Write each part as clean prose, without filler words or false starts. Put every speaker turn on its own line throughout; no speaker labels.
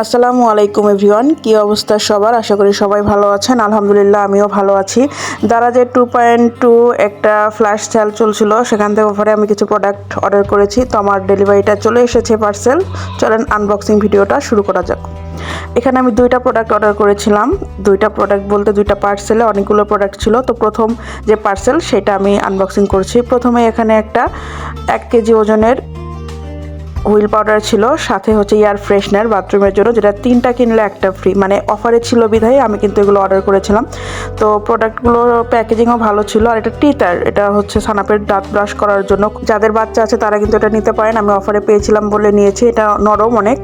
আসসালামু আলাইকুম এভরিওয়ান, কী অবস্থা সবার? আশা করি সবাই ভালো আছেন। আলহামদুলিল্লাহ আমিও ভালো আছি। দারাজের 2.2 একটা ফ্ল্যাশ সেল চলছিল, সেখান থেকে ওপরে আমি কিছু প্রোডাক্ট অর্ডার করেছি। তো আমার ডেলিভারিটা চলে এসেছে পার্সেল। চলেন আনবক্সিং ভিডিওটা শুরু করা যাক। এখানে আমি দুইটা প্রোডাক্ট অর্ডার করেছিলাম। দুইটা প্রোডাক্ট বলতে দুইটা পার্সেলে অনেকগুলো প্রোডাক্ট ছিল। তো প্রথম যে পার্সেল সেটা আমি আনবক্সিং করছি। প্রথমে এখানে একটা 1 কেজি ওজনের হুইল পাউডার ছিল, সাথে হচ্ছে এয়ার ফ্রেশনার বাথরুমের জন্য, যেটা 3টা কিনলে একটা ফ্রি, মানে অফারে ছিল বিধায় আমি কিন্তু এগুলো অর্ডার করেছিলাম। তো প্রোডাক্টগুলোর প্যাকেজিংও ভালো ছিল। আর এটা টিথার, এটা হচ্ছে সানাপের দাঁত ব্রাশ করার জন্য। যাদের বাচ্চা আছে তারা কিন্তু এটা নিতে পারেন, আমি অফারে পেয়েছিলাম বলে নিয়েছি। এটা নরম অনেক।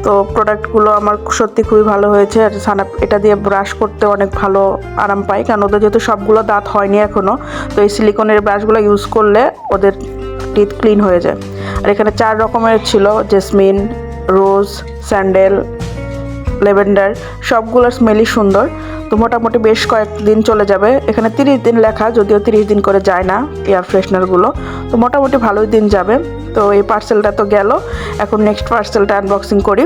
তো প্রোডাক্টগুলো আমার সত্যি খুবই ভালো হয়েছে। আর সানাপ এটা দিয়ে ব্রাশ করতে অনেক ভালো আরাম পায়, কারণ ওদের যেহেতু সবগুলো দাঁত হয়নি এখনও। তো এই সিলিকনের ব্রাশগুলো ইউজ করলে ওদের টিথ ক্লিন হয়ে যায়। আর এখানে 4 রকমের ছিল, জেসমিন, রোজ, স্যান্ডেল, ল্যাভেন্ডার। সবগুলোর স্মেলই সুন্দর। তো মোটামুটি বেশ কয়েকদিন চলে যাবে। এখানে 30 দিন লেখা, যদিও 30 দিন করে যায় না এয়ার ফ্রেশনারগুলো। তো মোটামুটি ভালোই দিন যাবে। তো এই পার্সেলটা তো গেল, এখন নেক্সট পার্সেলটা আনবক্সিং করি।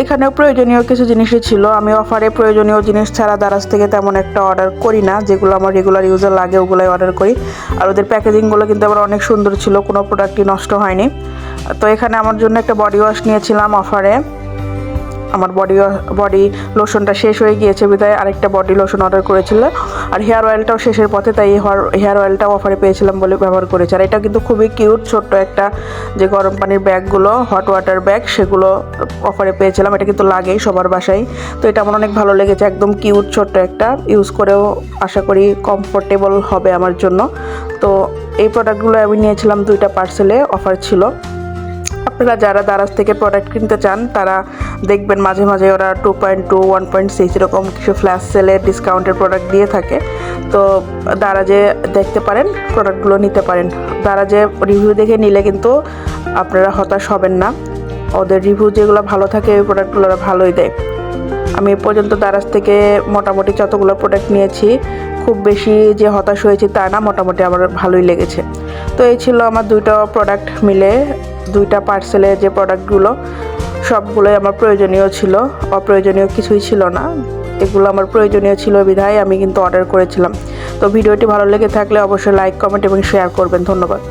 এখানেও প্রয়োজনীয় কিছু জিনিসই ছিল। আমি অফারে প্রয়োজনীয় জিনিস ছাড়া দারাজ থেকে তেমন একটা অর্ডার করি না, যেগুলো আমার রেগুলার ইউজে লাগে ওগুলোই অর্ডার করি। আর ওদের প্যাকেজিংগুলো কিন্তু আবার অনেক সুন্দর ছিল, কোনো প্রোডাক্টই নষ্ট হয়নি। তো এখানে আমার জন্য একটা বডি ওয়াশ নিয়েছিলাম অফারে। আমার বডি লোশনটা শেষ হয়ে গিয়েছে বিধায় আরেকটা বডি লোশন অর্ডার করেছিল। আর হেয়ার অয়েলটাও শেষের পথে, তাই হেয়ার অয়েলটাও অফারে পেয়েছিলাম বলে ব্যবহার করেছি। আর এটা কিন্তু খুবই কিউট, ছোট্ট একটা যে গরম পানির ব্যাগগুলো, হট ওয়াটার ব্যাগ, সেগুলো অফারে পেয়েছিলাম। এটা কিন্তু লাগেই সবার বাসায়। তো এটা আমার অনেক ভালো লেগেছে, একদম কিউট ছোট্ট একটা, ইউজ করেও আশা করি কমফোর্টেবল হবে আমার জন্য। তো এই প্রোডাক্টগুলো আমি নিয়েছিলাম 2টা পার্সেলে, অফার ছিল। আপনারা যারা দারাজ থেকে প্রোডাক্ট কিনতে চান তারা দেখবেন মাঝে মাঝে ওরা 2.2, 1.6 এরকম কিছু ফ্ল্যাশ সেলে ডিসকাউন্টের প্রোডাক্ট দিয়ে থাকে। তো দারাজে দেখতে পারেন, প্রোডাক্টগুলো নিতে পারেন। দারাজে রিভিউ দেখে নিলে কিন্তু আপনারা হতাশ হবেন না। ওদের রিভিউ যেগুলো ভালো থাকে ওই প্রোডাক্টগুলো ওরা ভালোই দেয়। আমি এ পর্যন্ত দারাজ থেকে মোটামুটি যতগুলো প্রোডাক্ট নিয়েছি, খুব বেশি যে হতাশ হয়েছি তা না, মোটামুটি আমার ভালোই লেগেছে। তো এই ছিল আমার 2টা প্রোডাক্ট মিলে, 2টা পার্সেলে যে প্রোডাক্টগুলো, সবগুলোই আমার প্রয়োজনীয় ছিল, অপ্রয়োজনীয় কিছুই ছিল না। এগুলো আমার প্রয়োজনীয় ছিল বিধায় আমি কিন্তু অর্ডার করেছিলাম। তো ভিডিওটি ভালো লেগে থাকলে অবশ্যই লাইক, কমেন্ট এবং শেয়ার করবেন। ধন্যবাদ।